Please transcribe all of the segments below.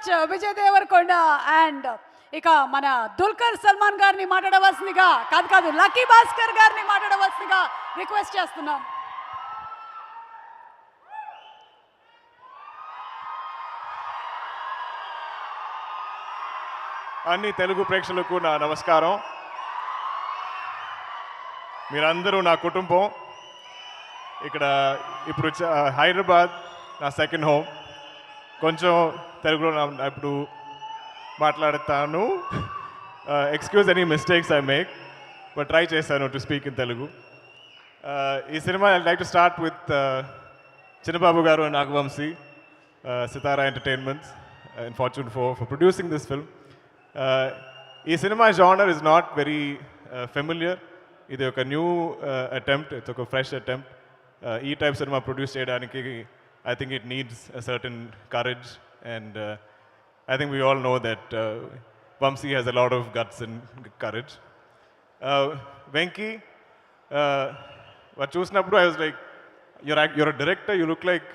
Much Vijay Devarakonda and ఇక మన దుల్కర్ సల్మాన్ గారిని మాట్లాడవలసిందిగా కాదు లక్కీ భాస్కర్ గారిని మాట్లాడవలసిందిగా రిక్వెస్ట్ చేస్తున్నాం. అన్ని తెలుగు ప్రేక్షకులకు నా నమస్కారం. మీరందరూ నా కుటుంబం. ఇక్కడ ఇప్పుడు హైదరాబాద్ నా సెకండ్ హోమ్. కొంచెం తెలుగులో ఇప్పుడు మాట్లాడతాను. Excuse any mistakes I make, but try చేశాను టు స్పీక్ ఇన్ తెలుగు. ఈ cinema I like to start with Chinnababu garu and Naga Vamsi, Sithara entertainments and fortune for producing this film. ఈ cinema genre is not very familiar. ఇది ఒక new attempt, it's ఒక fresh attempt. ఈ type cinema produce చేయడానికి I think it needs a certain courage, and I think we all know that Vamsi has a lot of guts and courage. Venki, what chusnappudu I was like, you're a director, you look like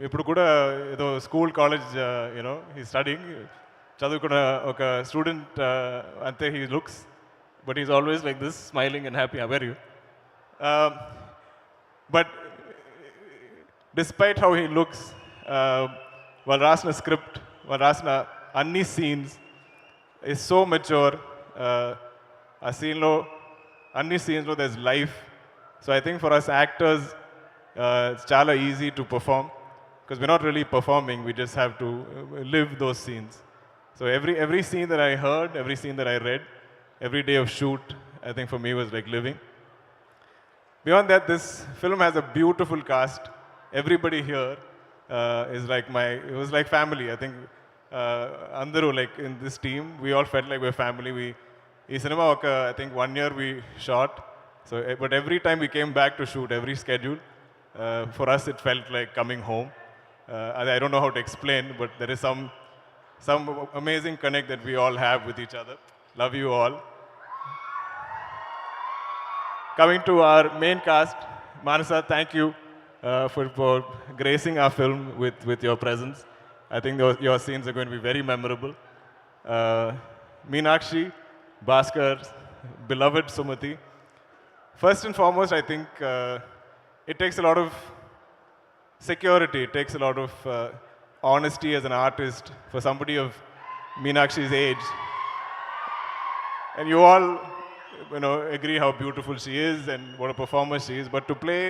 ippudu kuda edo school college, he's studying chadukuna oka student ante he looks, but he's always like this, smiling and happy. How are you? But despite how he looks, while rasna script, while rasna anni scenes is so mature. A scene lo, anni scenes lo there's life. So I think for us actors, it's chala easy to perform because we're not really performing. We just have to live those scenes. So every scene that I heard, every scene that I read, every day of shoot, I think for me was like living. Beyond that, this film has a beautiful cast. Everybody here is like it was like family. I think Andaru, like in this team, we all felt like we're family. Ee cinema I think 1 year we shot. So, but every time we came back to shoot, every schedule, for us it felt like coming home. I don't know how to explain, but there is some amazing connect that we all have with each other. Love you all. Coming to our main cast, Manasa, thank you. For gracing our film with your presence. I think your scenes are going to be very memorable. Meenakshi, Baskhar, beloved Sumati. First and foremost, I think it takes a lot of security. It takes a lot of honesty as an artist for somebody of Meenakshi's age. And you all, agree how beautiful she is and what a performer she is. But to play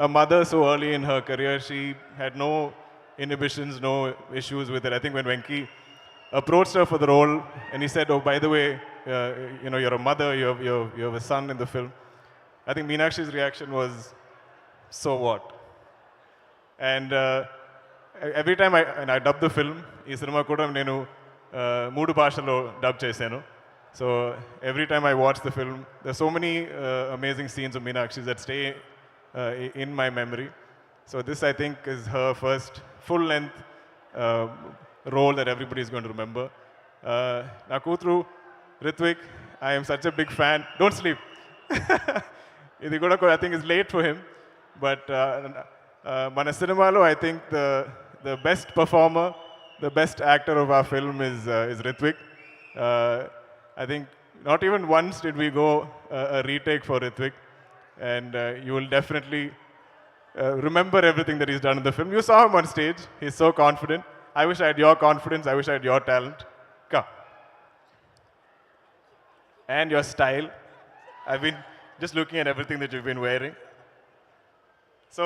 a mother so early in her career, she had no inhibitions, no issues with it. I think when Venki approached her for the role and he said, oh, by the way, you're a mother, you have a son in the film. I think Meenakshi's reaction was, so what? And every time I dubbed the film, ee cinema kuda nenu moodu bhashalo dub chesanu. So every time I watch the film, there's so many amazing scenes of Meenakshi that stay in my memory. So this, I think, is her first full-length role that everybody is going to remember. Na kutru, Ritwik, I am such a big fan. Don't sleep. Idi kuda I think is late for him, but mana cinema lo, I think the best performer, the best actor of our film is Ritwik. I think not even once did we go a retake for Ritwik. And you will definitely remember everything that he's done in the film. You saw him on stage. He's so confident. I wish I had your confidence. I wish I had your talent. Come. And your style. I've been just looking at everything that you've been wearing. So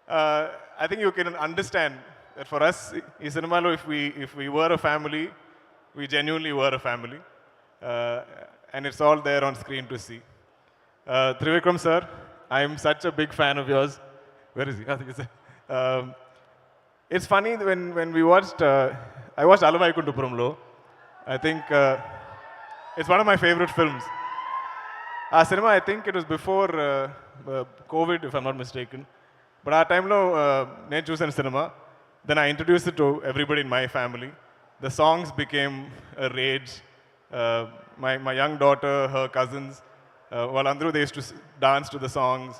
I think you can understand that for us, in cinema, if we were a family, we genuinely were a family. And it's all there on screen to see. Trivikram sir, I am such a big fan of yours. Where is he? I think he's there. It's funny when we watched, I watched Alavaikundapuramlo. I think it's one of my favorite films. Our cinema, I think it was before COVID, if I'm not mistaken. But our time lo, I chosen cinema. Then I introduced it to everybody in my family. The songs became a rage. My young daughter, her cousins, while Andru, they used to dance to the songs.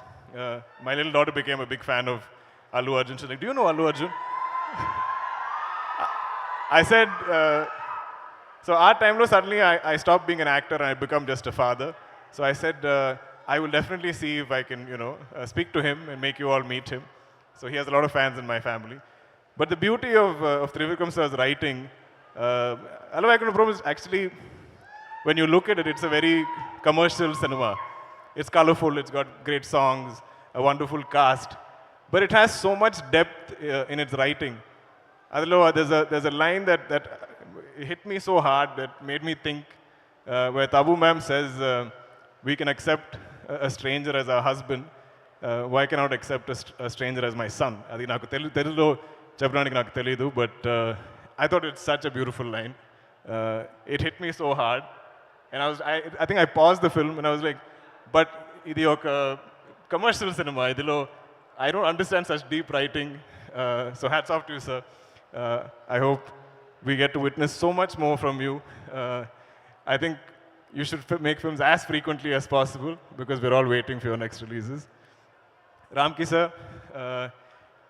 My little daughter became a big fan of Allu Arjun. She's like, do you know Allu Arjun? I said, so our time lo suddenly I stopped being an actor and I become just a father. So I said, I will definitely see if I can, speak to him and make you all meet him. So he has a lot of fans in my family. But the beauty of Trivikram sir's writing, Hello, I can promise, actually, when you look at it, it's a very commercial cinema. It's colorful, it's got great songs, a wonderful cast, but it has so much depth in its writing. Adilo, there's a line that hit me so hard that made me think, where Tabu ma'am says, we can accept a stranger as our husband, why cannot accept a stranger as my son? Adi naku telugulo cheppadaniki naku teliyadu, but I thought it's such a beautiful line. It hit me so hard, and I think I paused the film and I was like, but idi oka commercial cinema, idilo I don't understand such deep writing. So hats off to you, sir. I hope we get to witness so much more from you. I think you should make films as frequently as possible because we're all waiting for your next releases. Ramki sir,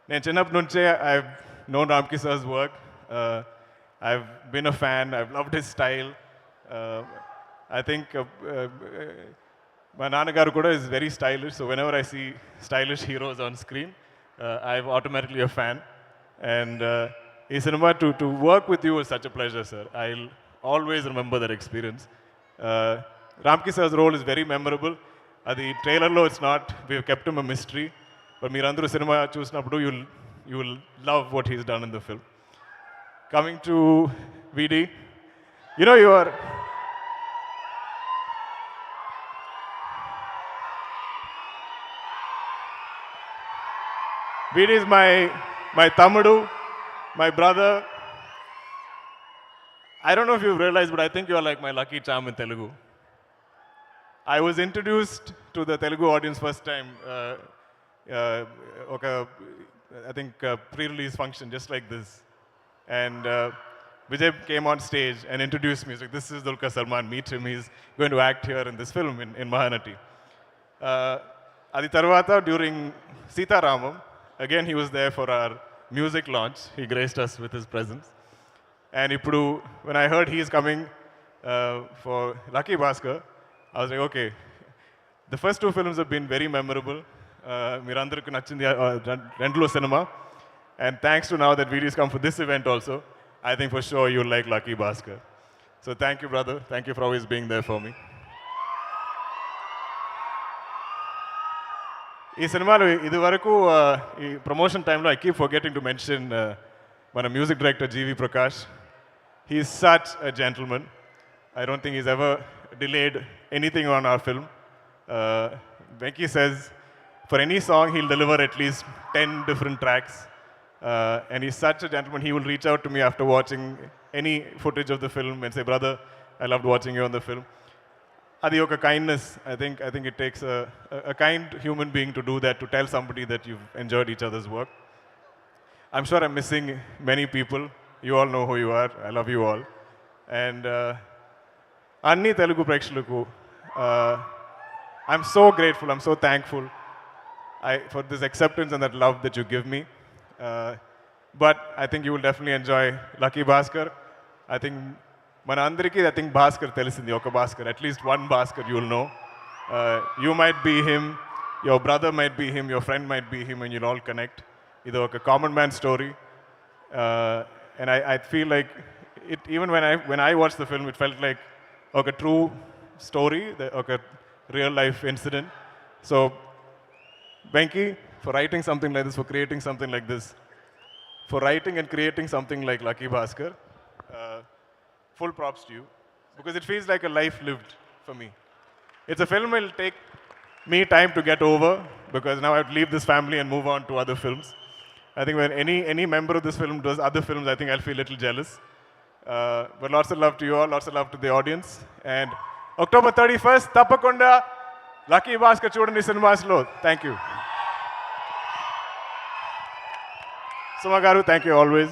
నేను చిన్నప్పటి నుంచే I've known Ramki sir's work. I've been a fan. I've loved his style. I think my Nanagaru Kuda is very stylish, so whenever I see stylish heroes on screen, I'm automatically a fan. And in cinema, to work with you was such a pleasure, sir. I'll always remember that experience. Ramki sir's role is very memorable. The trailer lo it's not. We've kept him a mystery. But Mirandru cinema chusnappudu you will love what he's done in the film. Coming to VD, you are. VD is my Tamudu, my brother. I don't know if you've realized, but I think you are like my lucky charm in Telugu. I was introduced to the Telugu audience first time, I think pre-release function, just like this. And Vijay came on stage and introduced me. He's like, this is Dulquar Salman, meet him. He's going to act here in this film in Mahanati. Adi Tarvata, during Sita Ramam, again he was there for our music launch. He graced us with his presence. And ippudu, when I heard he is coming for Lucky Baskhar, I was like, okay, the first two films have been very memorable. Mirandarku nachindi rendulo cinema. And thanks to now that VD's come for this event also, I think for sure you'll like Lucky Baskhar. So thank you, brother. Thank you for always being there for me. ఈ సినిమాలో ఇది వరకు ఈ promotion టైంలో I keep forgetting to mention మన music director GV Prakash. He is such a gentleman. I don't think he's ever delayed anything on our film. Venki says for any song he'll deliver at least 10 different tracks. And he's such a gentleman. He will reach out to me after watching any footage of the film and say, brother, I loved watching you on the film. Adi oka kindness. I think it takes a kind human being to do that, to tell somebody that you've enjoyed each other's work. I'm sure I'm missing many people. You all know who you are. I love you all. And Anni Telugu Prekshalaku, I'm so grateful. I'm so thankful for this acceptance and that love that you give me. But I think you will definitely enjoy Lucky Baskhar. I think Manandariki, I think Bhaskar telisindi oka Bhaskar. At least one Bhaskar you will know. You might be him, your brother might be him, your friend might be him, and you'll all connect. Idu oka common man story. And I feel like it, even when I watched the film, it felt like a true story, a real life incident. So, Venki, for writing something like this, for creating something like this, for writing and creating something like Lucky Baskhar, full props to you, because it feels like a life lived for me. It's a film will take me time to get over, because now I have to leave this family and move on to other films. I think when any member of this film does other films, I think I'll feel a little jealous. But lots of love to you all, lots of love to the audience. And October 31st, Tappakonda, Lucky Baskhar Chudandi Cinemas lo. Thank you. Suma garu, thank you always.